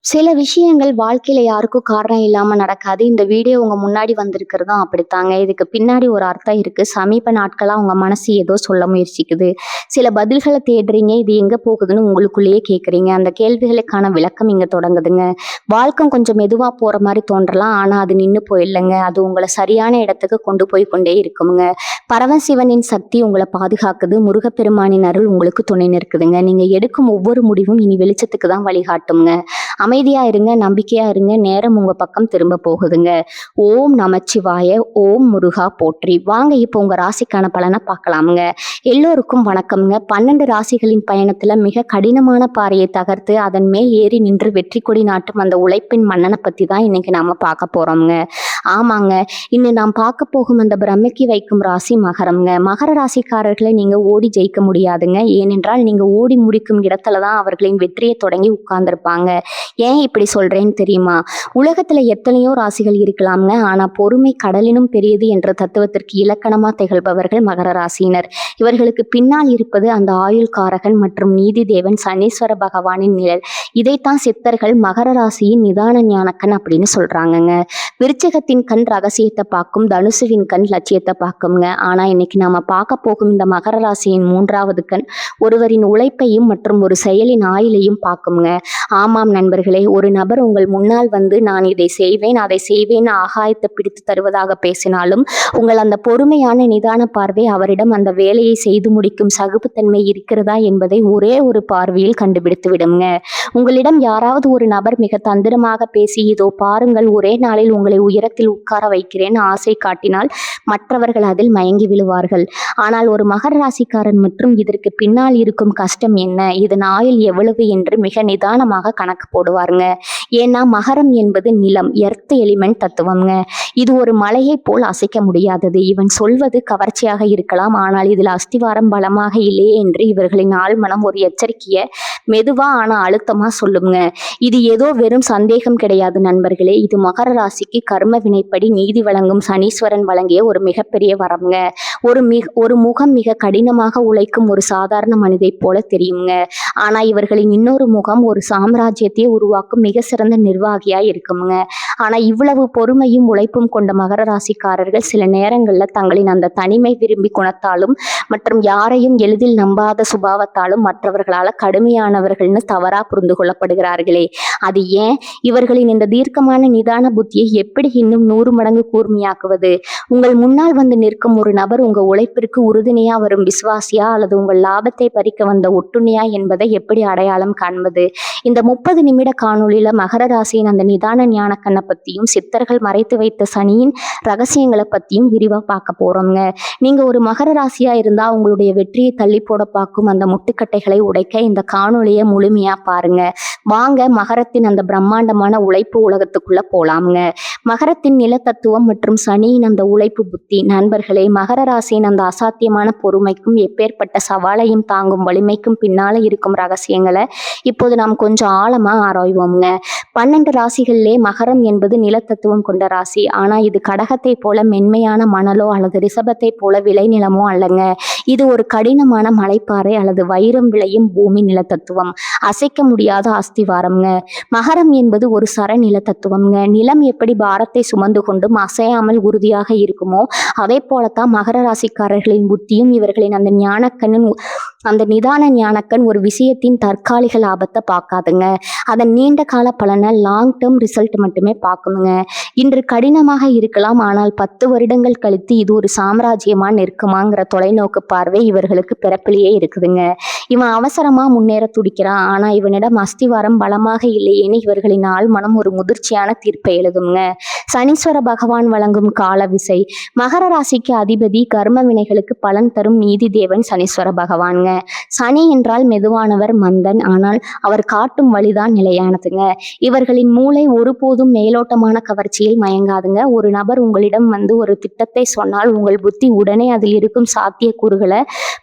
சில விஷயங்கள் வாழ்க்கையில யாருக்கும் காரணம் இல்லாம நடக்காது. இந்த வீடியோ உங்க முன்னாடி வந்திருக்கிறதும் அப்படித்தாங்க. இதுக்கு பின்னாடி ஒரு அர்த்தம் இருக்கு. சமீப நாட்களா உங்க மனசு ஏதோ சொல்ல முயற்சிக்குது. சில பதில்கள தேடுறீங்க. இது எங்க போகுதுன்னு உங்களுக்குள்ளேயே கேட்குறீங்க. அந்த கேள்விகளுக்கான விளக்கம் இங்க தொடங்குதுங்க. வாழ்க்கை கொஞ்சம் மெதுவா போற மாரி தோன்றலாம். ஆனா அது நின்னு போயிடலங்க. அது உங்கள சரியான இடத்துக்கு கொண்டு போய் கொண்டே இருக்குங்க. பரமசிவனின் சக்தி உங்கள பாதுகாக்குது. முருகப்பெருமானின் அருள் உங்களுக்கு துணை நிற்குதுங்க. நீங்க எடுக்கும் ஒவ்வொரு முடிவும் இனி வெளிச்சத்துக்கு தான் வழிகாட்டுங்க. அமைதியா இருங்க, நம்பிக்கையா இருங்க. நேரம் உங்க பக்கம் திரும்ப போகுதுங்க. ஓம் நமச்சிவாய, ஓம் முருகா போற்றி. வாங்க இப்போ உங்க ராசிக்கான பலனை பார்க்கலாமுங்க. எல்லோருக்கும் வணக்கம்ங்க. 12 ராசிகளின் பயணத்துல மிக கடினமான பாறையை தகர்த்து அதன் மேல் ஏறி நின்று வெற்றி கொடி நாட்டும் அந்த உழைப்பின் மன்னனை பத்தி தான் இன்னைக்கு நாம பார்க்க போறோம்ங்க. ஆமாங்க, இன்னும் நாம் பார்க்க போகும் அந்த பிரமிக்கி வைக்கும் ராசி மகரம்ங்க. மகர ராசிக்காரர்களை நீங்க ஓடி ஜெயிக்க முடியாதுங்க. ஏனென்றால் நீங்க ஓடி முடிக்கும் இடத்துல தான் அவர்களின் வெற்றியை தொடங்கி உட்கார்ந்துருப்பாங்க. ஏன் இப்படி சொல்றேன்னு தெரியுமா? உலகத்துல எத்தனையோ ராசிகள் இருக்கலாம்ங்க. ஆனா பொறுமை கடலினும் பெரியது என்ற தத்துவத்திற்கு இலக்கணமா திகழ்பவர்கள் மகர ராசியினர். இவர்களுக்கு பின்னால் இருப்பது அந்த ஆயுள் காரகன் மற்றும் நீதி தேவன் சனீஸ்வர பகவானின் நிழல். இதைத்தான் சித்தர்கள் மகர ராசியின் நிதான ஞானக்கண் அப்படின்னு சொல்றாங்கங்க. விருச்சிகத்தின் கண் ரகசியத்தை பார்க்கும், தனுசுவின் கண் லட்சியத்தை பார்க்குங்க. ஆனா இன்னைக்கு நாம பார்க்க போகும் இந்த மகர ராசியின் 3வது கண் ஒருவரின் உழைப்பையும் மற்றும் ஒரு செயலின் ஆயுளையும் பார்க்குங்க. ஆமாம் நண்பர்களே, ஒரு நபர் உங்கள் முன்னால் வந்து நான் இதை செய்வேன் அதை செய்வேன் ஆகாயத்தை பிடித்து தருவதாக பேசினாலும் உங்கள் அந்த பொறுமையான நிதான பார்வை அவரிடம் அந்த வேலையை செய்து முடிக்கும் சகிப்புத்தன்மை இருக்கிறதா என்பதை ஒரே ஒரு பார்வையில் கண்டுபிடித்து விடுங்க. உங்களிடம் யாராவது ஒரு நபர் மிக தந்திரமாக பேசி இதோ பாருங்கள் ஒரே நாளில் உங்களை உயரத்தில் உட்கார வைக்கிறேன் ஆசை காட்டினால் மற்றவர்கள் அதில் மயங்கி விழுவார்கள். ஆனால் ஒரு மகர ராசிக்காரன் மற்றும் இதற்கு பின்னால் இருக்கும் கஷ்டம் என்ன, இதன் ஆயுள் எவ்வளவு என்று மிக நிதானமாக கணக்கு போடுவாருங்க. ஏன்னா மகரம் என்பது நிலம், எர்த் எலிமெண்ட் தத்துவம்ங்க. இது ஒரு மலையை போல் அசைக்க முடியாதது. இவன் சொல்வது கவர்ச்சியாக இருக்கலாம், ஆனால் இதில் அஸ்திவாரம் பலமாக இல்லையே என்று இவர்களின் ஆழ்மனம் ஒரு எச்சரிக்கைய மெதுவா ஆனா அழுத்தமா சொல்லுங்க. இது ஏதோ வெறும் சந்தேகம் கிடையாது நண்பர்களே. இது மகர ராசிக்கு கர்ம வினைப்படி நீதி வழங்கும் சனீஸ்வரன் வழங்கிய ஒரு மிகப்பெரிய வரம்ங்க. ஒரு முகம் மிக கடினமாக உழைக்கும் ஒரு சாதாரண மனிதை போல தெரியுங்க. ஆனா இவர்களின் இன்னொரு முகம் ஒரு சாம்ராஜ்யத்தை உருவாக்கும் மிக சிறந்த நிர்வாகியா இருக்குங்க. ஆனா இவ்வளவு பொறுமையும் உழைப்பும் கொண்ட மகர ராசிக்காரர்கள் சில நேரங்கள்ல தங்களின் அந்த தனிமை விரும்பி குணத்தாலும் மற்றும் யாரையும் எளிதில் நம்பாத சுபாவத்தாலும் மற்றவர்களால கடுமையானவர்கள்னு தவறா புரிந்து கொள்ளப்படுகிறார்களே. அது ஏன்? இவர்களின் இந்த தீர்க்கமான நிதான புத்தியை எப்படி இன்னும் 100 மடங்கு கூர்மையாக்குவது? உங்கள் முன்னால் வந்து நிற்கும் ஒரு நபர் உங்க உழைப்பிற்கு உறுதுணையா வரும் விசுவாசியா அல்லது உங்கள் லாபத்தை பறிக்க வந்த ஒட்டுண்ணியா என்பதை எப்படி அடையாளம் காண்பது? இந்த 30 நிமிட காணொளியில மகர ராசியின் அந்த நிதான ஞான கண்ணை பத்தியும் சித்தர்கள் மறைத்து வைத்த சனியின் ரகசியங்களை பத்தியும் விரிவா பார்க்க போறோம்ங்க. நீங்க ஒரு மகர ராசியா இருந்தா உங்களுடைய வெற்றியை தள்ளி போட பார்க்கும் அந்த முட்டுக்கட்டைகளை உடைக்க இந்த காணொளியை முழுமையா பாருங்க. வாங்க மகரத்தின் அந்த பிரம்மாண்டமான உழைப்பு உலகத்துக்குள்ள போலாம்ங்க. மகரத்தின் நில தத்துவம் மற்றும் சனியின் அந்த உழைப்பு புத்தி. நண்பர்களே, மகர ராசியின் அந்த அசாத்தியமான பொறுமைக்கும் எப்பேற்பட்ட சவாலையும் தாங்கும் வலிமைக்கும் பின்னால இருக்கும் ரகசியங்களை இப்போது நாம் கொஞ்சம் ஆழமா ஆராய்வோம்ங்க. 12 ராசிகளிலே மகரம் என்பது நிலத்தத்துவம் கொண்ட ராசி. ஆனா இது கடகத்தை போல மென்மையான மணலோ அல்லது ரிஷபத்தை போல விளைநிலமோ அல்லங்க. இது ஒரு கடினமான மலைப்பாறை அல்லது வைரம் விளையும் பூமி நிலத்தத்துவம், அசைக்க முடியாத அஸ்திவாரம்ங்க. மகரம் என்பது ஒரு சர நிலத்தத்துவம்ங்க. நிலம் எப்படி பாரத்தை சுமந்து கொண்டும் அசையாமல் உறுதியாக இருக்குமோ அதே போலத்தான் மகர ராசிக்காரர்களின் புத்தியும். இவர்களின் அந்த ஞானக்கண்ணின் அந்த நிதான ஞானக்கண் ஒரு விஷயத்தின் தற்காலிக லாபத்தை பார்க்காதுங்க. அதன் நீண்ட கால பலனை லாங் டேர்ம் ரிசல்ட் மட்டுமே பார்க்கணுங்க. இன்று கடினமாக இருக்கலாம், ஆனால் 10 வருடங்கள் கழித்து இது ஒரு சாம்ராஜ்யமா நிற்குமாங்கிற தொலைநோக்கு பார்வை இவர்களுக்கு பிறப்பிலேயே இருக்குதுங்க. இவன் அவசரமா முன்னேற துடிக்கிறான், ஆனா இவனிடம் அஸ்திவாரம் பலமாக இல்லையேன்னு இவர்களின் ஆழ்மனம் ஒரு முதிர்ச்சியான தீர்ப்பை எழுதுங்க. சனீஸ்வர பகவான் வழங்கும் கால விசை. மகர ராசிக்கு அதிபதி கர்ம வினைகளுக்கு பலன் தரும் நீதி தேவன் சனீஸ்வர பகவான்ங்க. சனி என்றால் மெதுவானவர், மந்தன், ஆனால் அவர் காட்டும் வழிதான் நிலையானதுங்க. இவர்களின் மூளை ஒருபோதும் மேலோட்டமான கவர்ச்சியில் மயங்காதுங்க. ஒரு நபர் உங்களிடம் வந்து ஒரு திட்டத்தை சொன்னால் உங்கள் புத்தி உடனே அதில் இருக்கும் சாத்தியக்கூறுகளை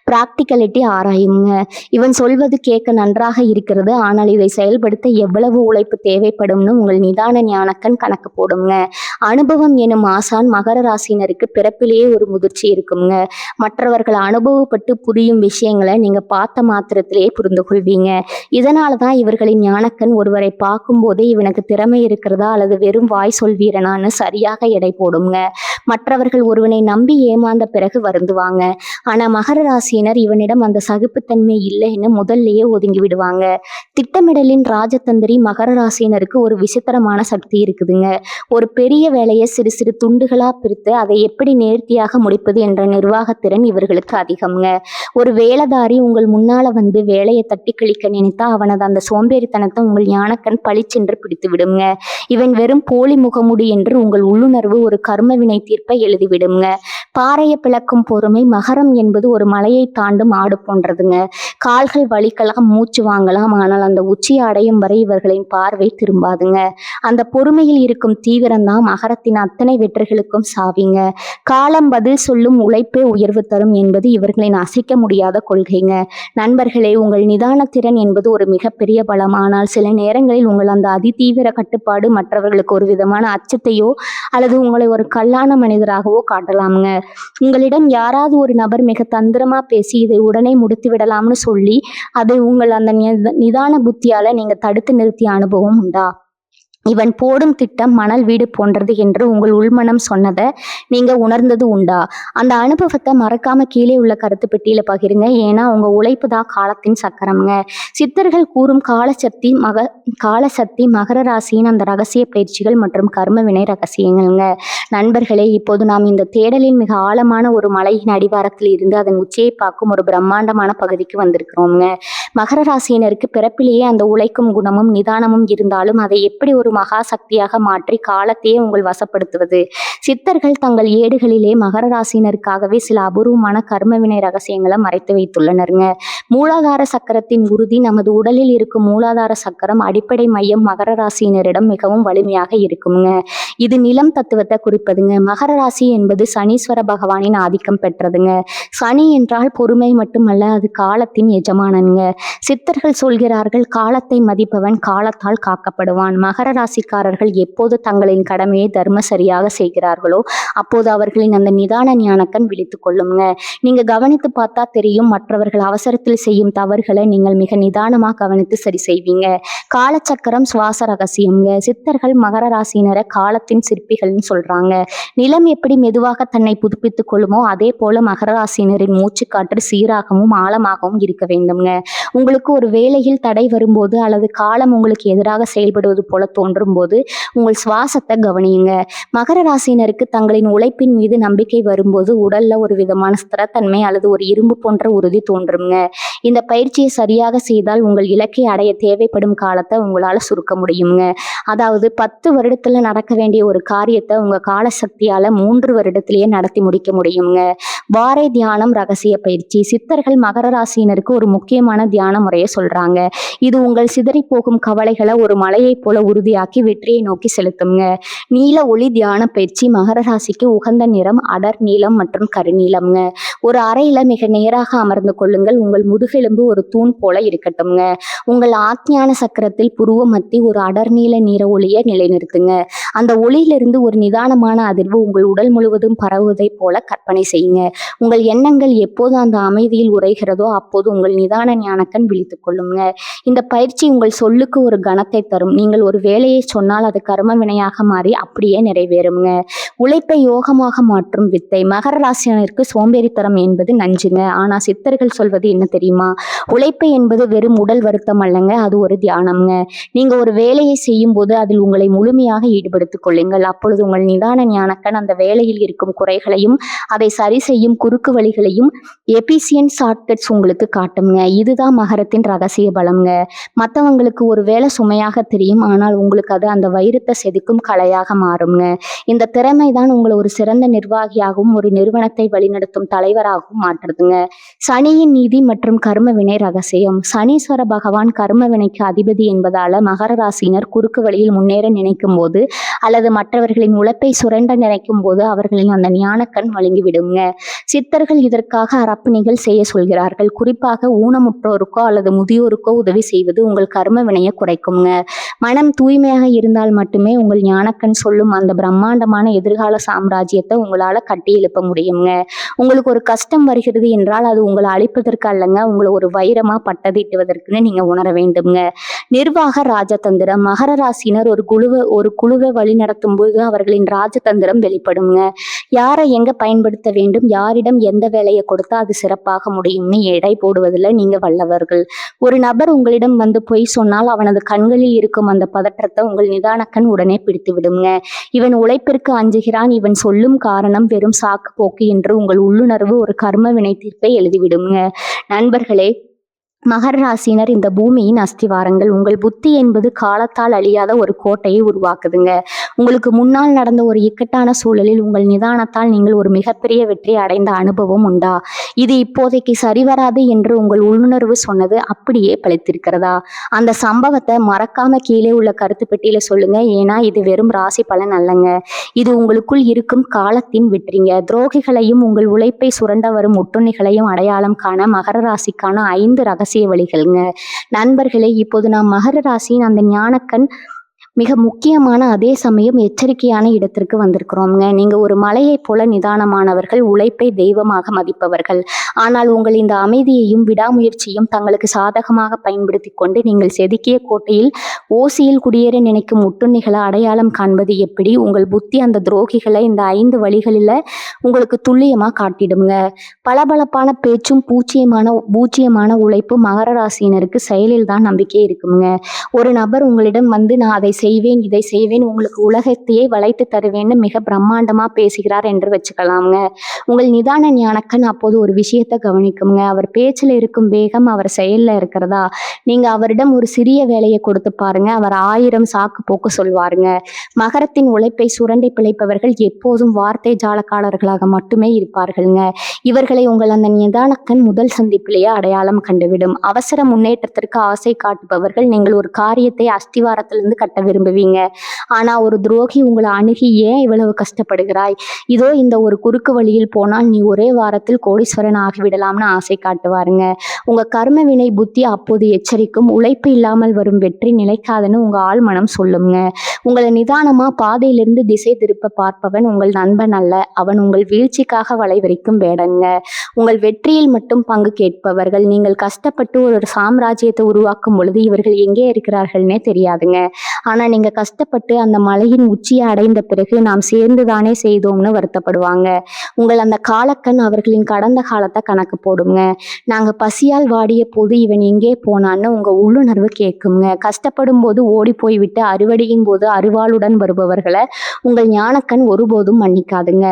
பிராக்டிகலிட்டி ஆராயுங்க. இவன் சொல்வது கேட்க நன்றாக இருக்கிறது, ஆனால் இதை செயல்படுத்த எவ்வளவு உழைப்பு தேவைப்படும்னு உங்கள் நிதான ஞானக்கண் கணக்கு போடுங்க. அனுபவம் எனும் ஆசான் மகர ராசினருக்கு பிறப்பிலேயே ஒரு முதிர்ச்சி இருக்குங்க. மற்றவர்கள் அனுபவப்பட்டு புரியும் விஷயங்களை நீங்க பார்த்த மாத்திரத்திலேயே புரிந்து கொள்வீங்க. இதனாலதான் இவர்களின் ஞானக்கண் ஒருவரை பார்க்கும் போதே இவனுக்கு திறமை இருக்கிறதா அல்லது வெறும் வாய் சொல்வீரனான்னு சரியாக எடை போடுங்க. மற்றவர்கள் ஒருவனை நம்பி ஏமாந்த பிறகு வருந்துவாங்க. ஆனா மகர ராசியினர் இவனிடம் அந்த சகிப்புத்தன்மை இல்லைன்னு முதல்லயே ஒதுங்கி விடுவாங்க. திட்டமிடலின் ராஜதந்திரி மகர ராசியினருக்கு ஒரு விசித்திரமான சக்தி இருக்குதுங்க. ஒரு பெரிய வேலையை சிறு சிறு துண்டுகளா பிரித்து அதை எப்படி நேர்த்தியாக முடிப்பது என்ற நிர்வாகத்திறன் இவர்களுக்கு அதிகம்ங்க. ஒரு வேலைதாரி உங்கள் முன்னால வந்து வேலையை தட்டி கழிக்க நினைத்தா அவனது அந்த சோம்பேறித்தனத்தை உங்கள் ஞானக்கண் பளிச்சென்று பிடித்து விடுங்க. இவன் வெறும் போலி முகமுடி என்று உங்கள் உள்ளுணர்வு ஒரு கர்ம வினை தீர்ப்பை எழுதிவிடுங்க. பாறையை பிளக்கும் பொறுமை. மகரம் என்பது ஒரு மலையை தாண்டும் ஆடு போன்றதுங்க. கால்கள் வலிக்கலாம், மூச்சு வாங்கலாம், ஆனால் அந்த உச்சியை அடையும் வரை இவர்களின் பார்வை திரும்பாதுங்க. அந்த பொறுமையில் இருக்கும் தீவிரம்தான் மகரத்தின் அத்தனை வெற்றிகளுக்கும் சாவிங்க. காலம் பதில் சொல்லும், உழைப்பே உயர்வு தரும் என்பது இவர்களின் அசைக்க முடியாத கொள்கைங்க. நண்பர்களே, உங்கள் நிதானத்திறன் என்பது ஒரு மிகப்பெரிய பலம். ஆனால் சில நேரங்களில் உங்கள் அந்த அதிதீவிர கட்டுப்பாடு மற்றவர்களுக்கு ஒரு விதமான அச்சத்தையோ அல்லது உங்களை ஒரு கல்லான மனிதராகவோ காட்டலாமுங்க. உங்களிடம் யாராவது ஒரு நபர் மிக தந்திரமா பேசி இதை உடனே முடித்து விடலாம்னு சொல்லி அதை உங்கள் அந்த நிதான புத்தியால நீங்க தடுத்து நிறுத்திய அனுபவம் உண்டா? இவன் போடும் திட்டம் மணல் வீடு போன்றது என்று உங்கள் உள்மனம் சொன்னதை நீங்க உணர்ந்தது உண்டா? அந்த அனுபவத்தை மறக்காம கீழே உள்ள கருத்து பெட்டியில பகிருங்க. ஏன்னா உங்க உழைப்பு தான் காலத்தின் சக்கரம்ங்க. சித்தர்கள் கூறும் காலசக்தி மகர ராசியின் அந்த ரகசிய பயிற்சிகள் மற்றும் கர்ம வினை ரகசியங்கள்ங்க. நண்பர்களே, இப்போது நாம் இந்த தேடலின் மிக ஆழமான ஒரு மலையின் அடிவாரத்தில் இருந்து அதன் உச்சியை பார்க்கும் ஒரு பிரம்மாண்டமான பகுதிக்கு வந்திருக்கிறோம்ங்க. மகர ராசியினருக்கு பிறப்பிலேயே அந்த உழைக்கும் குணமும் நிதானமும் இருந்தாலும் அதை எப்படி ஒரு மகா சக்தியாக மாற்றி காலத்தையே உங்கள் வசப்படுத்துவது? சித்தர்கள் தங்கள் ஏடுகளிலே மகர ராசினருக்காகவே சில அபூர்வமான கர்ம வினை ரகசியங்களை மறைத்து வைத்துள்ளனருங்க. மூலாதார சக்கரத்தின் உறுதி. நமது உடலில் இருக்கும் மூலாதார சக்கரம் அடிப்படை மையம் மகர ராசியினரிடம் மிகவும் வலிமையாக இருக்குங்க. இது நிலம் தத்துவத்தை குறிப்பதுங்க. மகர ராசி என்பது சனீஸ்வர பகவானின் ஆதிக்கம் பெற்றதுங்க. சனி என்றால் பொறுமை மட்டுமல்ல, அது காலத்தின் எஜமானனுங்க. சித்தர்கள் சொல்கிறார்கள், காலத்தை மதிப்பவன் காலத்தால் காக்கப்படுவான். மகர ராசிக்காரர்கள் எப்போது தங்களின் கடமையை தர்ம சரியாக செய்கிறார்களோ அப்போது அவர்களின் அந்த நிதான ஞானக்கண் விழித்து கொள்ளுங்க. நீங்க கவனித்து பார்த்தா தெரியும், மற்றவர்கள் அவசரத்தில் செய்யும் தவறுகளை நீங்கள் மிக நிதானமா கவனித்து சரி செய்வீங்க. காலச்சக்கரம் சுவாச ரகசியம்ங்க. சித்தர்கள் மகர ராசியினரை காலத்தின் சிற்பிகள்னு சொல்றாங்க. நிலம் எப்படி மெதுவாக தன்னை புதுப்பித்துக் கொள்ளுமோ அதே போல மகர ராசியினரின் மூச்சுக்காற்று சீராகவும் ஆழமாகவும் இருக்க வேண்டும்ங்க. உங்களுக்கு ஒரு வேலையில் தடை வரும்போது அல்லது காலம் உங்களுக்கு எதிராக செயல்படுவது போல தோன்றும் போது உங்கள் சுவாசத்தை கவனியுங்க. மகர ராசியினருக்கு தங்களின் உழைப்பின் மீது நம்பிக்கை வரும்போது உடல்ல ஒரு விதமான ஸ்திரத்தன்மை அல்லது ஒரு இரும்பு போன்ற உறுதி தோன்றுங்க. இந்த பயிற்சியை சரியாக செய்தால் உங்கள் இலக்கை அடைய தேவைப்படும் காலத்தை உங்களால சுருக்க முடியுங்க. அதாவது 10 வருடத்துல நடக்க வேண்டிய ஒரு காரியத்தை உங்க கால சக்தியால 3 வருடத்திலேயே நடத்தி முடிக்க முடியுங்க. வாரை தியானம் ரகசிய பயிற்சி. சித்தர்கள் மகர ராசியினருக்கு ஒரு முக்கியமான தியான முறையை சொல்றாங்க. இது உங்கள் சிதறி போகும் கவலைகளை ஒரு மலையை போல உறுதியாக்கி வெற்றியை நோக்கி செலுத்துங்க. நீல ஒளி தியான பயிற்சி. மகர ராசிக்கு உகந்த நிறம் அடர் நீலம் மற்றும் கருநீலம்ங்க. ஒரு அறையில மிக நேராக அமர்ந்து கொள்ளுங்கள். உங்கள் முதுகெலும்பு ஒரு தூண் போல இருக்கட்டும்ங்க. உங்கள் ஆத்ஞான சக்கரத்தில் புருவ மத்தி ஒரு அடர் நீல நிற ஒளியை நிலைநிறுத்துங்க. அந்த ஒளியிலிருந்து ஒரு நிதானமான அதிர்வு உங்கள் உடல் முழுவதும் பரவுவதை போல கற்பனை செய்யுங்க. உங்கள் எண்ணங்கள் எப்போது அந்த அமைதியில் உரைகிறதோ அப்போது உங்கள் நிதான ஞானக்கண் விழித்துக் கொள்ளுங்க. இந்த பயிற்சி உங்கள் சொல்லுக்கு ஒரு கணத்தை தரும். நீங்கள் ஒரு வேலையை சொன்னால் அது கர்ம வினையாக மாறி அப்படியே நிறைவேறுங்க. உழைப்பை யோகமாக மாற்றும் வித்தை. மகர ராசியினருக்கு சோம்பேறித்தனம் என்பது நஞ்சுங்க. ஆனா சித்தர்கள் சொல்வது என்ன தெரியுமா? உழைப்பு என்பது வெறும் உடல் வருத்தம் அல்லங்க, அது ஒரு தியானம்ங்க. நீங்க ஒரு வேலையை செய்யும் போது அதில் உங்களை முழுமையாக ஈடுபடுத்திக் கொள்ளுங்கள். அப்பொழுது உங்கள் நிதான ஞானக்கண் அந்த வேலையில் இருக்கும் குறைகளையும் அதை சரி செய்யும் குறுக்கு வழிகளையும் எபிசியன்ட் ஷார்ட்கட்ஸ் உங்களுக்கு காட்டுங்க. இதுதான் மகரத்தின் ரகசிய பலம்ங்க. மற்றவங்களுக்கு ஒரு வேலை சுமையாக தெரியும், ஆனால் உங்களுக்கு அது அந்த வைரத்தை செதுக்கும் கலையாக மாறுங்க. இந்த திறமை தான் உங்களை ஒரு சிறந்த நிர்வாகியாகவும் ஒரு நிறுவனத்தை வழிநடத்தும் தலைவராகவும் மாற்றுதுங்க. சனியின் நீதி மற்றும் கர்ம வினை ரகசியம். சனீஸ்வர பகவான் கர்ம வினைக்கு அதிபதி என்பதால மகர ராசியினர் குறுக்கு வழியில் முன்னேற நினைக்கும் போது அல்லது மற்றவர்களின் உழைப்பை சுரண்ட நினைக்கும் போது அவர்களின் அந்த ஞானக்கண் வழங்கிவிடுங்க. சித்தர்கள் இதற்காக அறப்பணிகள் செய்ய சொல்கிறார்கள். குறிப்பாக ஊனமுற்றோருக்கோ அல்லது முதியோருக்கோ உதவி செய்வது உங்கள் கர்ம வினையை குறைக்குங்க. மனம் தூய்மையாக இருந்தால் மட்டுமே உங்கள் ஞானக்கண் சொல்லும் அந்த பிரம்மாண்டமான எதிர்கால சாம்ராஜ்யத்தை உங்களால கட்டி எழுப்ப முடியுங்க. உங்களுக்கு ஒரு கஷ்டம் வருகிறது என்றால் அது உங்களை அழிப்பதற்கு அல்லங்க, உங்களை ஒரு வைரமா பட்டதிட்டுவதற்குன்னு நீங்க உணர வேண்டுங்க. நிர்வாக ராஜதந்திரம். மகர ராசியினர் ஒரு குழுவை வழிநடத்தும் போது அவர்களின் ராஜதந்திரம் வெளிப்படுங்க. யாரை எங்க பயன்படுத்த வேண்டும், யாரிடம் எந்த வேலையை கொடுத்தா அது சிறப்பாக முடியும்னு எடை போடுவதில் நீங்க வல்லவர்கள். ஒரு நபர் உங்களிடம் வந்து பொய் சொன்னால் அவனது கண்களில் இருக்கும் அந்த பதற்றத்தை உங்கள் நிதானக்கண் உடனே பிடித்து விடுங்க. இவன் உழைப்பிற்கு அஞ்சுகிறான், இவன் சொல்லும் காரணம் வெறும் சாக்கு போக்கு என்று உங்கள் உள்ளுணர்வு ஒரு கர்ம வினை தீர்ப்பை எழுதிவிடுங்க. நண்பர்களே, மகர ராசியினர் இந்த பூமியின் அஸ்திவாரங்கள். உங்கள் புத்தி என்பது காலத்தால் அழியாத ஒரு கோட்டையை உருவாக்குதுங்க. உங்களுக்கு முன்னால் நடந்த ஒரு இக்கட்டான சூழலில் உங்கள் நிதானத்தால் நீங்கள் ஒரு மிகப்பெரிய வெற்றி அடைந்த அனுபவம் உண்டா? இது இப்போதைக்கு சரிவராது என்று உங்கள் உள்ளுணர்வு சொன்னது அப்படியே பழித்திருக்கிறதா? அந்த சம்பவத்தை மறக்காம கீழே உள்ள கருத்து பெட்டியில சொல்லுங்க. ஏன்னா இது வெறும் ராசி பலன் அல்லங்க, இது உங்களுக்குள் இருக்கும் காலத்தின் வெற்றிங்க. துரோகிகளையும் உங்கள் உழைப்பை சுரண்ட வரும் ஒட்டுண்ணிகளையும் அடையாளம் காண மகர ராசிக்கான 5 ரகசிய வழிகள்ங்க. நண்பர்களே, இப்போது நாம் மகர ராசியின் அந்த ஞானக்கண் மிக முக்கியமான அதே சமயம் எச்சரிக்கையான இடத்திற்கு வந்திருக்கிறோம்ங்க. நீங்க ஒரு மலையைப் போல நிதானமானவர்கள், உழைப்பை தெய்வமாக மதிப்பவர்கள். ஆனால் உங்கள் இந்த அமைதியையும் விடாமுயற்சியும் தங்களுக்கு சாதகமாக பயன்படுத்தி கொண்டு நீங்கள் செதுக்கிய கோட்டையில் ஓசியில் குடியேற நினைக்கும் ஒட்டுண்ணிகளை அடையாளம் காண்பது எப்படி? உங்கள் புத்தி அந்த துரோகிகளை இந்த 5 வழிகளில் உங்களுக்கு துல்லியமாக காட்டிடுங்க. பளபளப்பான பேச்சும் பூச்சியமான உழைப்பும் மகர ராசியினருக்கு செயலில் தான் நம்பிக்கை இருக்குங்க. ஒரு நபர் உங்களிடம் வந்து நான் அதை செய்வேன், இதை செய்வேன், உங்களுக்கு உலகத்தையே வளைத்து தருவேன்னு மிக பிரம்மாண்டமா பேசுகிறார் என்று வச்சுக்கலாம்ங்க. உங்கள் நிதான ஞானக்கண் அப்போது ஒரு விஷயத்தை கவனிக்குங்க. அவர் பேச்சில் இருக்கும் வேகம் அவர் செயல்ல இருக்கிறதா? நீங்க அவரிடம் ஒரு சிறிய வேலையை கொடுத்து பாருங்க, அவர் 1000 சாக்கு போக்கு சொல்வாருங்க. மகரத்தின் உழைப்பை சுரண்டி பிழைப்பவர்கள் எப்போதும் வார்த்தை ஜாலக்காரர்களாக மட்டுமே இருப்பார்கள்ங்க. இவர்களை உங்கள் அந்த நிதானக்கண் முதல் சந்திப்பிலேயே அடையாளம் கண்டுவிடும். அவசர முன்னேற்றத்திற்கு ஆசை காட்டுபவர்கள். நீங்கள் ஒரு காரியத்தை அஸ்திவாரத்திலிருந்து கட்ட விரும்புவீங்க. ஆனா ஒரு துரோகி உங்களை அணுகி ஏன் இவ்வளவு கஷ்டப்படுகிறாய், இதோ இந்த ஒரு குறுக்கு வழியில் போனால் நீ ஒரே வாரத்தில் கோடீஸ்வரன் ஆகிவிடலாம்னு ஆசை காட்டுவாருங்க. உங்க கர்ம வினை புத்தி அப்போது எச்சரிக்கும். உழைப்பு இல்லாமல் வரும் வெற்றி நிலைக்காதுன்னு உங்க ஆழ்மனம் சொல்லுங்க. உங்களை நிதானமா பாதையிலிருந்து திசை திருப்ப பார்ப்பவன் உங்கள் நண்பன் அல்ல, அவன் உங்கள் வீழ்ச்சிக்காக வளைவரிக்கும் வேடங்க. உங்கள் வெற்றியில் மட்டும் பங்கு கேட்பவர்கள். நீங்கள் கஷ்டப்பட்டு ஒரு சாம்ராஜ்யத்தை உருவாக்கும் பொழுது இவர்கள் எங்கே இருக்கிறார்கள்னே தெரியாதுங்க. ஆனா நீங்க கஷ்டப்பட்டு அந்த மலையின் உச்சியை அடைந்த பிறகு நாம் சேர்ந்துதானே செய்தோம்னு வருத்தப்படுவாங்க. உங்கள் அந்த காலக்கண் அவர்களின் கடந்த காலத்தை கணக்கு போடுங்க. நாங்க பசியால் வாடிய போது இவன் எங்கே போனான்னு உங்க உள்ளுணர்வு கேட்குங்க. கஷ்டப்படும் போது ஓடி போய்விட்டு அறுவடையின் போது அருவாளுடன் வருபவர்களை உங்கள் ஞானக்கண் ஒருபோதும் மன்னிக்காதுங்க.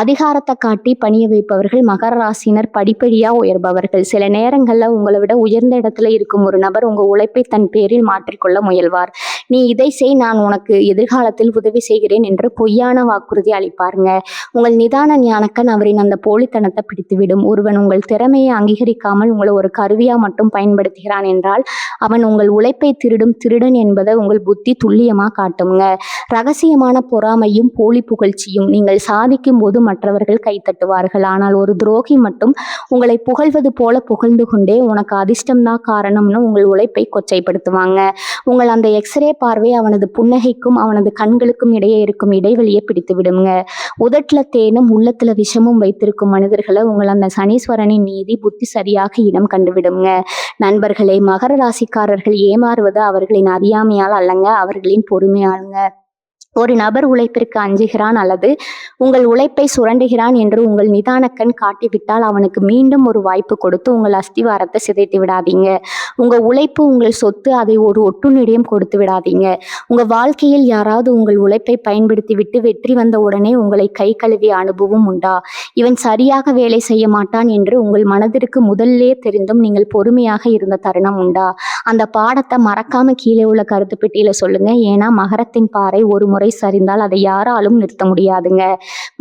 அதிகாரத்தை காட்டி பணிய வைப்பவர்கள் மகர ராசியினர் படிப்படியா உயர்பவர்கள். சில நேரங்கள்ல உங்களை விட உயர்ந்த இடத்துல இருக்கும் ஒரு நபர் உங்க உழைப்பை தன் பேரில் மாற்றிக்கொள்ள முயல்வார். நீ இதை செய், நான் உனக்கு எதிர்காலத்தில் உதவி செய்கிறேன் என்று பொய்யான வாக்குறுதி அளிப்பாருங்க. உங்கள் நிதான ஞானக்கண் அவரின் அந்த போலித்தனத்தை பிடித்துவிடும். ஒருவன் உங்கள் திறமையை அங்கீகரிக்காமல் உங்களை ஒரு கருவியா மட்டும் பயன்படுத்துகிறான் என்றால் அவன் உங்கள் உழைப்பை திருடும் திருடன் என்பதை உங்கள் புத்தி துல்லியமா காட்டுங்க. ரகசியமான பொறாமையும் போலி புகழ்ச்சியும். நீங்கள் சாதிக்கும் போது மற்றவர்கள் கைத்தட்டுவார்கள், ஆனால் ஒரு துரோகி மட்டும் உங்களை புகழ்வது போல புகழ்ந்து கொண்டே உனக்கு அதிர்ஷ்டம்தான் காரணம்னு உங்கள் உழைப்பை கொச்சைப்படுத்துவாங்க. உங்கள் அந்த எக்ஸ்ரே பார்வை அவனது புன்னகைக்கும் அவனது கண்களுக்கும் இடையே இருக்கும் இடைவெளியை பிடித்து விடுங்க. உதட்டுல தேனும் உள்ளத்துல விஷமும் வைத்திருக்கும் மனிதர்களை உங்கள் அந்த சனீஸ்வரனின் நீதி புத்தி சரியாக இடம் கண்டுவிடுங்க. நண்பர்களே, மகர ராசிக்காரர்கள் ஏமாறுவது அவர்களின் அறியாமையால் அல்லங்க, அவர்களின் பொறுமையாளுங்க. ஒரு நபர் உழைப்பிற்கு அஞ்சுகிறான் அல்லது உங்கள் உழைப்பை சுரண்டுகிறான் என்று உங்கள் நிதானக்கண் காட்டிவிட்டால் அவனுக்கு மீண்டும் ஒரு வாய்ப்பு கொடுத்து உங்கள் அஸ்திவாரத்தை சிதைத்து விடாதீங்க. உங்க உழைப்பு உங்கள் சொத்து, அதை ஒரு ஒட்டுண்ணிடம் கொடுத்து விடாதீங்க. உங்க வாழ்க்கையில் யாராவது உங்கள் உழைப்பை பயன்படுத்தி விட்டு வெற்றி வந்த உடனே உங்களை கை கழுவிய அனுபவம் உண்டா? இவன் சரியாக வேலை செய்ய மாட்டான் என்று உங்கள் மனதிற்கு முதல்லே தெரிந்தும் நீங்கள் பொறுமையாக இருந்த தருணம் உண்டா? அந்த பாடத்தை மறக்காம கீழே உள்ள கருத்து பெட்டியில சொல்லுங்க. ஏன்னா மகரத்தின் பாறை ஒரு முறை சரிந்தால் அதை யாராலும் நிறுத்த முடியாதுங்க.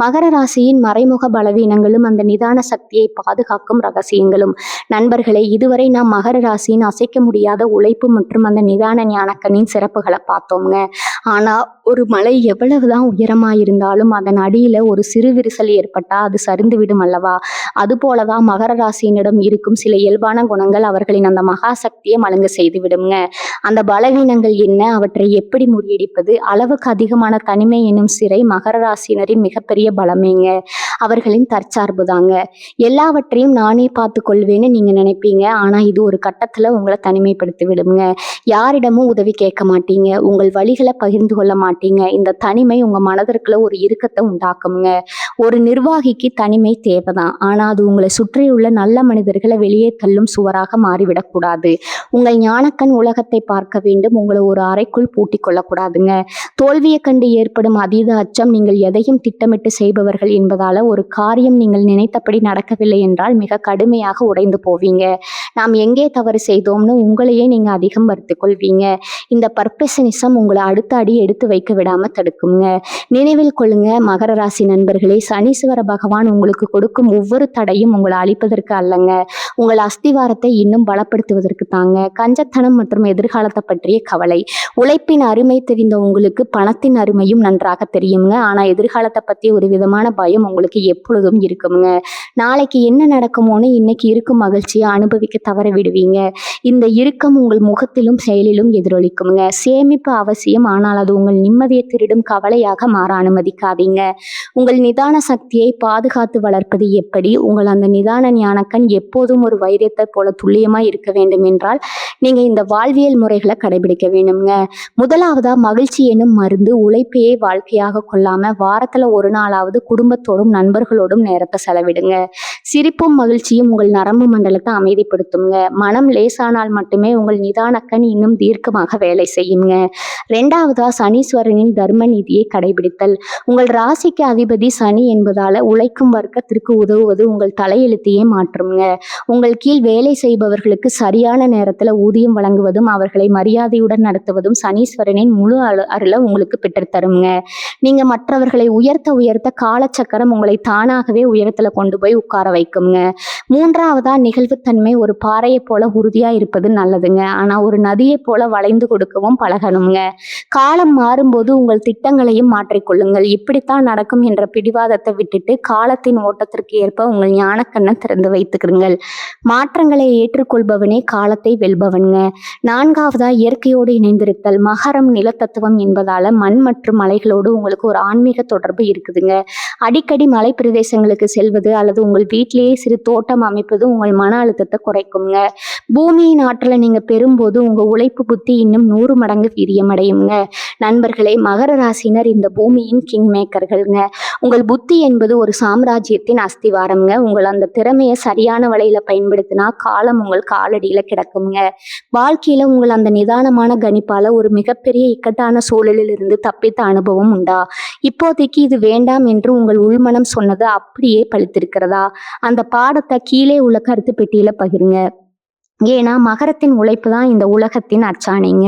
மகர ராசியின் மறைமுக பலவீனங்களும் அந்த நிதான சக்தியை பாதுகாக்கும் ரகசியங்களும். நண்பர்களே, இதுவரை நாம் மகர ராசியின் அசைக்க முடியாத உழைப்பு மற்றும் அந்த நிதான ஞானக்கண்ணின் சிறப்புகளை பார்த்தோம்ங்க. ஆனா ஒரு மலை எவ்வளவுதான் உயரமா இருந்தாலும் அதன் அடியில ஒரு சிறு விரிசல் ஏற்பட்டா அது சரிந்து விடும் அல்லவா? அதுபோலதான் மகர ராசியினிடம் இருக்கும் சில இயல்பான குணங்கள் அவர்களின் அந்த மகா சக்தியை மழுங்க செய்து விடுங்க. அந்த பலவீனங்கள் என்ன? அவற்றை எப்படி முறியடிப்பது? அளவுக்கு அதிகமான தனிமை என்னும் சிறை மகர ராசியினரின் மிகப்பெரிய பலமேங்க. அவர்களின் தற்சார்பு தாங்க. எல்லாவற்றையும் நானே பார்த்துக் கொள்வேன்னு நீங்க நினைப்பீங்க. ஆனா இது ஒரு கட்டத்துல உங்களை தனிமைப்படுத்தி விடுங்க. யாரிடமும் உதவி கேட்க மாட்டீங்க. உங்கள் வலிகளை பகிர்ந்து கொள்ள மாட்டீங்க. இந்த தனிமை உங்க மனதிற்குள்ள ஒரு இறுக்கத்தை உண்டாக்குங்க. ஒரு நிர்வாகிக்கு தனிமை தேவைதான். ஆனா அது உங்களை சுற்றியுள்ள நல்ல மனிதர்களை வெளியே தள்ளும் சுவராக மாறிவிடக்கூடாது. உங்கள் ஞானக்கண் உலகத்தை பார்க்க வேண்டும். உங்களை ஒரு அறைக்குள் பூட்டிக் கொள்ளக்கூடாதுங்க. தோல்வியை கண்டு ஏற்படும் அதீத அச்சம் நீங்கள் எதையும் திட்டமிட்டு செய்பவர்கள் என்பதால ஒரு காரியம் நீங்கள் நினைத்தபடி நடக்கவில்லை என்றால் மிக கடுமையாக உடைந்து போவீங்க. நாம் எங்கே தவறு செய்தோம்னு உங்களையே நீங்க அதிகம் வருத்திக் கொள்வீங்க. இந்த பர்ஃபெக்ஷனிசம் உங்களை அடுத்த அடி எடுத்து வைக்க விடாம தடுக்குங்க. நினைவில் கொள்ளுங்க மகர ராசி நண்பர்களே, சனீஸ்வர பகவான் உங்களுக்கு கொடுக்கும் ஒவ்வொரு தடையும் உங்களை அழிப்பதற்கு அல்லங்க, உங்கள் அஸ்திவாரத்தை இன்னும் பலப்படுத்துவதற்கு தாங்க. கஞ்சத்தனம் மற்றும் எதிர்காலத்தை பற்றிய கவலை. உழைப்பின் அருமை தெரிந்த உங்களுக்கு பணத்தின் அருமையும் நன்றாக தெரியுங்க. ஆனா எதிர்காலத்தை பத்தி ஒரு விதமான பயம் உங்களுக்கு எப்பொழுதும் இருக்குங்க. நாளைக்கு என்ன நடக்குமோன்னு இன்னைக்கு இருக்கும் மகிழ்ச்சியை அனுபவிக்க தவற விடுவீங்க. இந்த இறுக்கம் உங்கள் முகத்திலும் செயலிலும் எதிரொலிக்குங்க. சேமிப்பு அவசியம், ஆனால் அது உங்கள் நிம்மதியை திருடும் கவலையாக மாற அனுமதிக்காதீங்க. உங்கள் நிதான சக்தியை பாதுகாத்து வளர்ப்பது எப்படி? உங்கள் அந்த நிதான ஞானக்கண் எப்போதும் ஒரு வைரத்தை போல துல்லியமா இருக்க வேண்டும் என்றால் நீங்க இந்த வாழ்வியல் முறைகளை கடைபிடிக்க வேண்டும்ங்க. முதலாவதா மகிழ்ச்சி எனும் மருந்து. உழைப்பையே வாழ்க்கையாக கொள்ளாம வாரத்துல ஒரு நாளாவது குடும்பத்தோடும் நண்பர்களோடும் நேரத்தை செலவிடுங்க. சிரிப்பும் மகிழ்ச்சியும் உங்கள் நரம்பு மண்டலத்தை அமைதிப்படுத்துங்க. மனம் லேசானால் மட்டுமே உங்கள் நிதானக்கண் இன்னும் தீர்க்கமாக வேலை செய்யுங்க. ரெண்டாவதா சனீஸ்வரனின் தர்ம நீதியை கடைபிடித்தல். உங்கள் ராசிக்கு அதிபதி சனி என்பதால உழைக்கும் வர்க்கத்திற்கு உதவுவது உங்கள் தலையெழுத்தையே மாற்றுங்க. உங்கள் கீழ் வேலை செய்பவர்களுக்கு சரியான நேரத்துல ஊதியம் வழங்குவதும் அவர்களை மரியாதையுடன் நடத்துவதும் சனீஸ்வரனின் முழு அருளை உங்களுக்கு பெற்றுத்தருங்க. நீங்க மற்றவர்களை உயர்த்த உயர்த்த காலச்சக்கரம் உங்களை தானாகவே உயரத்துல கொண்டு போய் உட்கார வைக்குங்க. மூன்றாவதா நிகழ்வுத்தன்மை. ஒரு பாறையை போல உறுதியா இருப்பது நல்லதுங்க. ஆனா ஒரு நதியை போல வளைந்து கொடுக்கவும் பழகணுங்க. காலம் மாறும்போது உங்கள் திட்டங்களையும் மாற்றிக்கொள்ளுங்கள். இப்படித்தான் நடக்கும் என்ற பிடிவாதத்தை விட்டுட்டு காலத்தின் ஓட்டத்திற்கு ஏற்ப உங்கள் ஞானக்கண்ணை திறந்து வைத்துக்கிடுங்கள். மாற்றங்களை ஏற்றுக்கொள்பவனே காலத்தை வெல்பவனுங்க. நான்காவதா இயற்கையோடு இணைந்திருத்தல். மகரம் நிலத்தத்துவம் என்பதால மண் மற்றும் மலைகளோடு உங்களுக்கு ஒரு ஆன்மீக தொடர்பு இருக்குதுங்க. அடிக்கடி மலை பிரதேசங்களுக்கு செல்வது அல்லது உங்கள் வீட்டிலேயே சிறு தோட்டம் அமைப்பது உங்கள் மன அழுத்தத்தை குறைக்குங்க. பூமியின் ஆற்றலை நீங்க பெறும்போது உங்க உழைப்பு புத்தி இன்னும் 100 மடங்கு வீரியமடையுங்க. நண்பர்களே, மகர ராசினர் இந்த பூமியின் கிங் மேக்கர்கள்ங்க. உங்கள் புத்தி என்பது ஒரு சாம்ராஜ்யத்தின் அஸ்திவாரம்ங்க. உங்கள் அந்த திறமையை சரியான வழியில பயன்படுத்தினா காலம் உங்கள் காலடியில கிடக்குங்க. வாழ்க்கையில உங்கள் அந்த நிதானமான கணிப்பால ஒரு மிகப்பெரிய இக்கட்டான சூழலில் இருந்து தப்பித்த அனுபவம் உண்டா? இப்போதைக்கு இது வேண்டாம் என்று உங்கள் உள்மனம் சொன்னது அப்படியே பழித்திருக்கிறதா? அந்த பாடத்தை கீழே உள்ள கருத்து பெட்டியில பகிருங்க. ஏன்னா மகரத்தின் உழைப்பு தான் இந்த உலகத்தின் அச்சாணிங்க.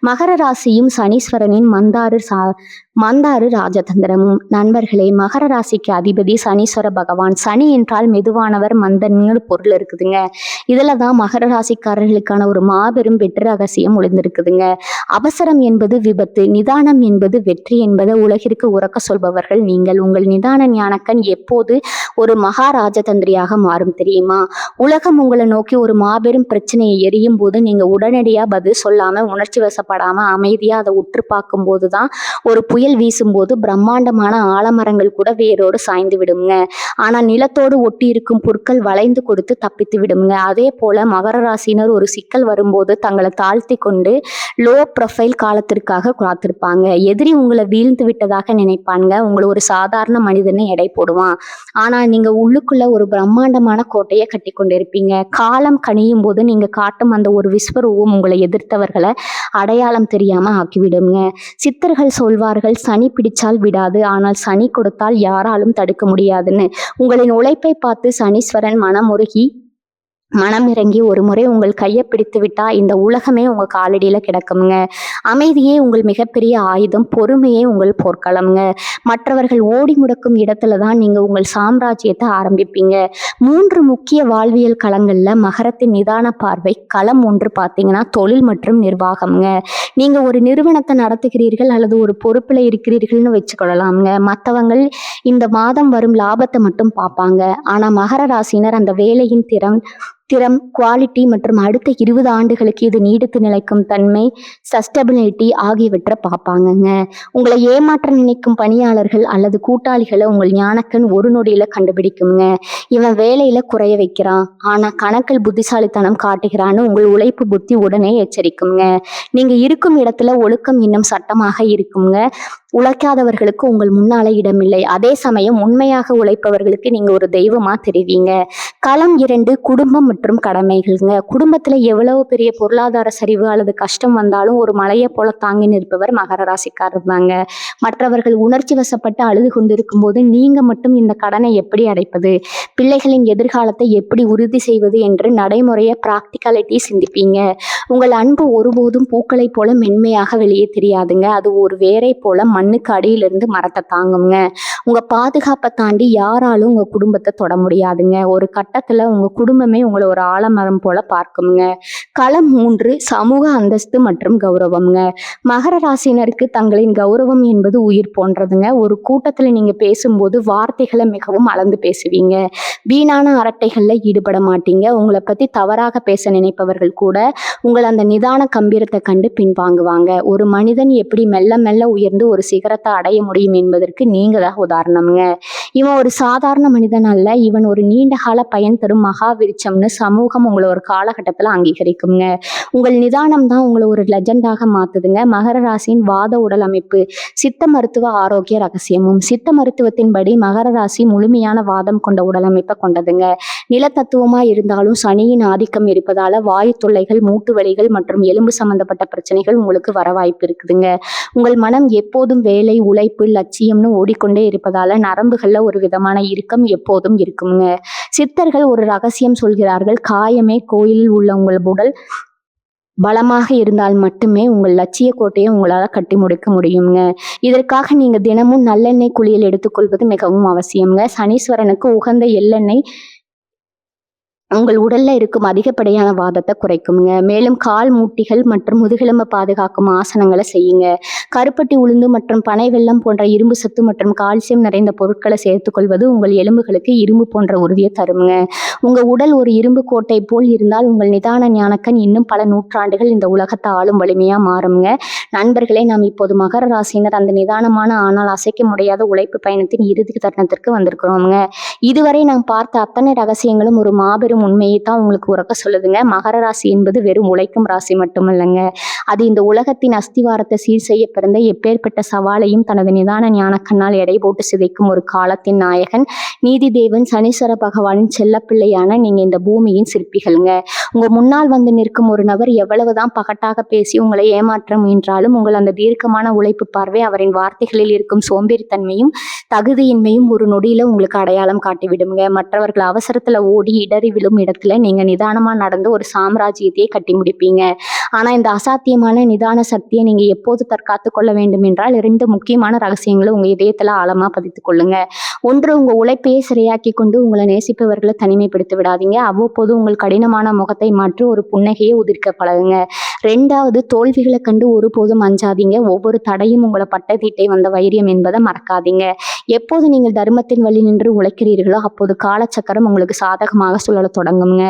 மகர ராசியும் சனீஸ்வரனின் மந்தாறு ராஜதந்திரமும். நண்பர்களே, மகர ராசிக்கு அதிபதி சனீஸ்வர பகவான். சனி என்றால் மெதுவானவர், மந்தன்னு பொருள் இருக்குதுங்க. இதுல தான் மகர ராசிக்காரர்களுக்கான ஒரு மாபெரும் வெற்றி ரகசியம் ஒளிந்திருக்குதுங்க. அவசரம் என்பது விபத்து, நிதானம் என்பது வெற்றி என்பதை உலகிற்கு உறக்க சொல்பவர்கள் நீங்கள். உங்கள் நிதான ஞானக்கண் எப்போது ஒரு மகா ராஜதந்திரியாக மாறும் தெரியுமா? உலகம் உங்களை நோக்கி ஒரு மாபெரும் பிரச்சனையை எரியும் போது நீங்க உடனடியா பதில் சொல்லாம உணர்ச்சி வசப்படாம அமைதியா அதை உற்று பார்க்கும் போதுதான் ஒரு புயல் வீசும்போது பிரம்மாண்டமான ஆலமரங்கள் கூட வேரோடு சாய்ந்து விடுங்க. ஆனா நிலத்தோடு ஒட்டி இருக்கும் புற்கள் வளைந்து கொடுத்து தப்பித்து விடுங்க. அதே போல மகர ராசினர் ஒரு சிக்கல் வரும்போது தங்களை தாழ்த்தி கொண்டு லோ ப்ரொஃபைல் காலத்திற்காக காத்திருப்பாங்க. எதிரி உங்களை வீழ்ந்து விட்டதாக நினைப்பாங்க. உங்களை ஒரு சாதாரண மனிதனை எடை போடுவான். ஆனா நீங்க உள்ளுக்குள்ள ஒரு பிரம்மாண்டமான கோட்டையை கட்டி கொண்டிருப்பீங்க. காலம் கனியும் போது நீங்க காட்டும் அந்த ஒரு விஸ்வரூபம் உங்களை எதிர்த்தவர்களை அடையாளம் தெரியாம ஆக்கிவிடுங்க. சித்தர்கள் சொல்வார்கள், சனி பிடிச்சால் விடாது, ஆனால் சனி கொடுத்தால் யாராலும் தடுக்க முடியாதுன்னு. உங்களின் உழைப்பை பார்த்து சனீஸ்வரன் மனமுருகி மனம் இறங்கி ஒரு முறை உங்கள் கையை பிடித்து விட்டா இந்த உலகமே உங்க காலடியில கிடக்குங்க. அமைதியே உங்கள் மிகப்பெரிய ஆயுதம், பொறுமையே உங்கள் போர்க்களம்ங்க. மற்றவர்கள் ஓடி முடக்கும் இடத்துல தான் நீங்க உங்கள் சாம்ராஜ்யத்தை ஆரம்பிப்பீங்க. 3 முக்கிய வாழ்வியல் களங்கள்ல மகரத்தின் நிதான பார்வை. களம் 1 பார்த்தீங்கன்னா தொழில் மற்றும் நிர்வாகம்ங்க. நீங்க ஒரு நிறுவனத்தை நடத்துகிறீர்கள் அல்லது ஒரு பொறுப்புல இருக்கிறீர்கள்னு வச்சுக்கொள்ளலாம்ங்க. மற்றவங்கள் இந்த மாதம் வரும் லாபத்தை மட்டும் பார்ப்பாங்க. ஆனா மகர ராசினர் அந்த வேலையின் திறம், குவாலிட்டி மற்றும் அடுத்த 20 ஆண்டுகளுக்கு இது நீடித்து நிலைக்கும் தன்மை, சஸ்டபிலிட்டி ஆகியவற்றை பார்ப்பாங்கங்க. உங்களை ஏமாற்ற நினைக்கும் பணியாளர்கள் அல்லது கூட்டாளிகளை உங்கள் ஞானக்கண் ஒரு நொடியில கண்டுபிடிக்குங்க. இவன் வேலையில குறைய வைக்கிறான், ஆனா கணக்கில் புத்திசாலித்தனம் காட்டுகிறான்னு உங்கள் உழைப்பு புத்தி உடனே எச்சரிக்குங்க. நீங்க இருக்கும் இடத்துல ஒழுக்கம் இன்னும் சட்டமாக இருக்குங்க. உழைக்காதவர்களுக்கு உங்கள் முன்னால இடமில்லை. அதே சமயம் உண்மையாக உழைப்பவர்களுக்கு நீங்க ஒரு தெய்வமா தெரிவீங்க. களம் 2 குடும்பம் மற்றும் கடமைகள்ங்க. குடும்பத்துல எவ்வளவு பெரிய பொருளாதார சரிவு அல்லது கஷ்டம் வந்தாலும் ஒரு மலையை போல தாங்கி நிற்பவர் மகர ராசிக்காரர் தாங்க. மற்றவர்கள் உணர்ச்சி வசப்பட்டு அழுது கொண்டிருக்கும் போது நீங்க மட்டும் இந்த கடனை எப்படி அடைப்பது, பிள்ளைகளின் எதிர்காலத்தை எப்படி உறுதி செய்வது என்று நடைமுறைய பிராக்டிகாலிட்டி சிந்திப்பீங்க. உங்கள் அன்பு ஒருபோதும் பூக்களை போல மென்மையாக வெளியே தெரியாதுங்க. அது ஒரு வேரை போல மண்ணுக்கு அடியிலிருந்து மரத்தை தாங்குங்க. உங்க பாதுகாப்பை தாண்டி யாராலும் உங்க குடும்பத்தை தொட முடியாதுங்க. ஒரு கட்டத்துல உங்க குடும்பமே உங்களை ஒரு ஆலமரம் போல பார்க்குங்க. களம் 3 சமூக அந்தஸ்து மற்றும் கௌரவம்ங்க. மகர ராசினருக்கு தங்களின் கௌரவம் என்பது உயிர் போன்றதுங்க. ஒரு கூட்டத்துல நீங்க பேசும்போது வார்த்தைகளை மிகவும் அளந்து பேசுவீங்க. வீணான அரட்டைகள்ல ஈடுபட மாட்டீங்க. உங்களை பத்தி தவறாக பேச நினைப்பவர்கள் கூட உங்கள் அந்த நிதான கம்பீரத்தை கண்டு பின்வாங்குவாங்க. ஒரு மனிதன் எப்படி மெல்ல மெல்ல உயர்ந்து ஒரு சிகரத்தை அடைய முடியும் என்பதற்கு நீங்க தான் உதாரணம்ங்க. இவன் ஒரு சாதாரண மனிதன் அல்ல, இவன் ஒரு நீண்ட கால பயன் தரும் மகா விருட்சம்னு சமூகம் உங்களை ஒரு காலகட்டத்துல அங்கீகரிக்குங்க. உங்கள் நிதானம் தான் உங்களை ஒரு லெஜண்டாக மாத்துதுங்க. மகர ராசியின் வாத உடல் அமைப்பு. சித்த மருத்துவ ஆரோக்கிய ரகசியமும். சித்த மருத்துவத்தின்படி மகர ராசி முழுமையான வாதம் கொண்ட உடல் அமைப்பை கொண்டதுங்க. நிலத்தத்துவமா இருந்தாலும் சனியின் ஆதிக்கம் இருப்பதால வாயு தொல்லைகள், மூட்டு வலிகள் மற்றும் எலும்பு சம்பந்தப்பட்ட பிரச்சனைகள் உங்களுக்கு வர வாய்ப்பு இருக்குதுங்க. உங்கள் மனம் எப்போதும் வேலை, உழைப்பு, லட்சியம்னு ஓடிக்கொண்டே இருப்பதால நரம்புகள்ல ஒரு விதமான இறுக்கம் எப்போதும் இருக்குங்க. சித்தர்கள் ஒரு ரகசியம் சொல்கிறார்கள். காயமே கோயிலில் உள்ள உங்கள் உடல் பலமாக இருந்தால் மட்டுமே உங்கள் லட்சிய கோட்டையை உங்களால் கட்டி முடிக்க முடியுங்க. இதற்காக நீங்க தினமும் நல்லெண்ணெய் குளியல் எடுத்துக்கொள்வது மிகவும் அவசியம்ங்க. சனீஸ்வரனுக்கு உகந்த எள்ளெண்ணெய் உங்கள் உடல்ல இருக்கும் அதிகப்படியான வாதத்தை குறைக்குங்க. மேலும் கால் மூட்டிகள் மற்றும் முதுகெலும்பை பாதுகாக்கும் ஆசனங்களை செய்யுங்க. கருப்பட்டி உளுந்து மற்றும் பனை வெல்லம் போன்ற இரும்பு சத்து மற்றும் கால்சியம் நிறைந்த பொருட்களை சேர்த்துக்கொள்வது உங்கள் எலும்புகளுக்கு இரும்பு போன்ற உறுதியை தருங்க. உங்க உடல் ஒரு இரும்பு கோட்டை போல் இருந்தால் உங்கள் நிதான ஞானக்கண் இன்னும் பல நூற்றாண்டுகள் இந்த உலகத்தை ஆளும் வலிமையா மாறுங்க. நண்பர்களே, நாம் இப்போது மகர ராசியினர் அந்த நிதானமான ஆனால் அசைக்க முடியாத உழைப்பு பயணத்தின் இறுதி தருணத்திற்கு வந்திருக்கிறோங்க. இதுவரை நாம் பார்த்த அத்தனை ரகசியங்களும் ஒரு மாபெரும் உண்மையை தான் உங்களுக்கு உறக்க சொல்லுதுங்க. மகர ராசி என்பது வெறும் உழைக்கும் ராசி மட்டுமல்லங்க, அது இந்த உலகத்தின் அஸ்திவாரத்தை சீர் செய்ய பிறந்த எப்பேற்பட்ட சவாலையும் தனது நிதான ஞானக்கண்ணால் எடை போட்டு சிதைக்கும் ஒரு காலத்தின் நாயகன், நீதி தேவன் சனீஸ்வர பகவானின் செல்லப்பிள்ளையான நீங்க இந்த பூமியின் சிற்பிகளுங்க. உங்க முன்னால் வந்து நிற்கும் ஒரு நபர் எவ்வளவுதான் பகட்டாக பேசி உங்களை ஏமாற்ற முயன்றாலும் உங்கள் அந்த தீர்க்கமான உழைப்பு பார்வை, அவரின் வார்த்தைகளில் இருக்கும் சோம்பேறித்தன்மையும் தகுதியின்மையும் ஒரு நொடியில உங்களுக்கு அடையாளம் காட்டிவிடுங்க. மற்றவர்கள் அவசரத்துல ஓடி இடறி விழும் இடத்துல நீங்க நிதானமா நடந்து ஒரு சாம்ராஜ்யத்தையே கட்டி முடிப்பீங்க. ஆனா இந்த அசாத்தியமான நிதான சக்தியை நீங்க எப்போது தற்காத்து கொள்ள வேண்டும் என்றால் 2 முக்கியமான ரகசியங்களை உங்க இதயத்துல ஆழமா பதித்து கொள்ளுங்க. 1, உங்க உழைப்பையே சிறையாக்கி கொண்டு உங்களை நேசிப்பவர்களை தனிமைப்படுத்தி விடாதீங்க. அவ்வப்போது உங்கள் கடினமான முகத்தை மாற்றி ஒரு புன்னகையை உதிர்க்க பழகுங்க. 2வது, தோல்விகளை கண்டு ஒருபோதும் அஞ்சாதீங்க. ஒவ்வொரு தடையும் உங்களை பட்டதீட்டை வந்த வைரியம் என்பதை மறக்காதீங்க. எப்போது நீங்கள் தர்மத்தின் வழி நின்று உழைக்கிறீர்களோ அப்போது காலச்சக்கரம் உங்களுக்கு சாதகமாக சுழல தொடங்குங்க.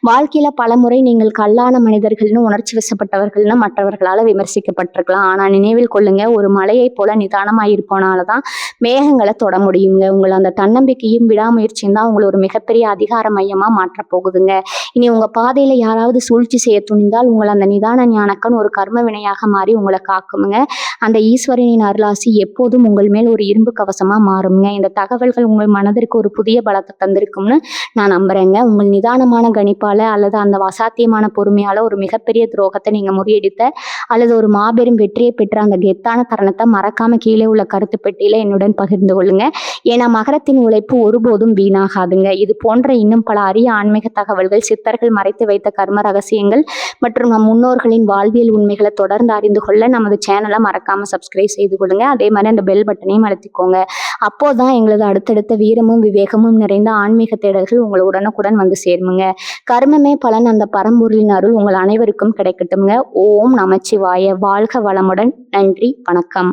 வாழ்க்கையில பலமுறை நீங்கள் கல்லான மனிதர்கள்னு உணர்ச்சி வசப்பட்டவர்கள்னு மற்றவர்களால விமர்சிக்கப்பட்டிருக்கலாம். ஆனா நினைவில் கொள்ளுங்க, ஒரு மலையை போல நிதானமாயிருப்போனாலதான் மேகங்களை தொட முடியுங்க. உங்களை அந்த தன்னம்பிக்கையும் விடாமுயற்சியும் தான் உங்களை ஒரு மிகப்பெரிய அதிகார மையமா மாற்றப் போகுதுங்க. இனி உங்க பாதையில யாராவது சூழ்ச்சி செய்ய துணிந்தால் உங்களை அந்த நிதான ஞானக்கண் ஒரு கர்ம வினையாக மாறி உங்களை காக்குமுங்க. அந்த ஈஸ்வரனின் அருளாசி எப்போதும் உங்கள் மேல் ஒரு இரும்பு கவசமா மாறுங்க. இந்த தகவல்கள் உங்கள் மனதிற்கு ஒரு புதிய பலத்தை தந்திருக்கும்னு நான் நம்புறேங்க. உங்கள் நிதானமான கணிப்பால அல்லது அந்த அசாத்தியமான பொறுமையால ஒரு மிகப்பெரிய துரோகத்தை நீங்க முறியடித்த அல்லது ஒரு மாபெரும் வெற்றியை பெற்ற அந்த கெத்தான தருணத்தை மறக்காம கீழே உள்ள கருத்து பெட்டியில என்னுடன் பகிர்ந்து கொள்ளுங்க. ஏன்னா மகரத்தின் உழைப்பு ஒருபோதும் வீணாகாதுங்க. இது போன்ற இன்னும் பல அரிய ஆன்மீக தகவல்கள், சித்தர்கள் மறைத்து வைத்த கர்ம ரகசியங்கள் மற்றும் நம் முன்னோர்களின் வாழ்வியல் உண்மைகளை தொடர்ந்து அறிந்து கொள்ள நமது சேனலை மறக்காம சப்ஸ்கிரைப் செய்து கொள்ளுங்க. அதே மாதிரி அந்த பெல் பட்டனையும் அழுத்திக்கோங்க. அப்போதான் எங்களது அடுத்தடுத்த வீரமும் விவேகமும் நிறைந்த ஆன்மீக தேடல்கள் உங்களை உடனுக்குடன் வந்து சேருமுங்க. கர்மமே பலன் அந்த பரம்பொருளின் அருள் உங்கள் அனைவருக்கும் கிடைக்கட்டும்ங்க. ஓம் நமச்சிவாய. வாழ்க வளமுடன். நன்றி, வணக்கம்.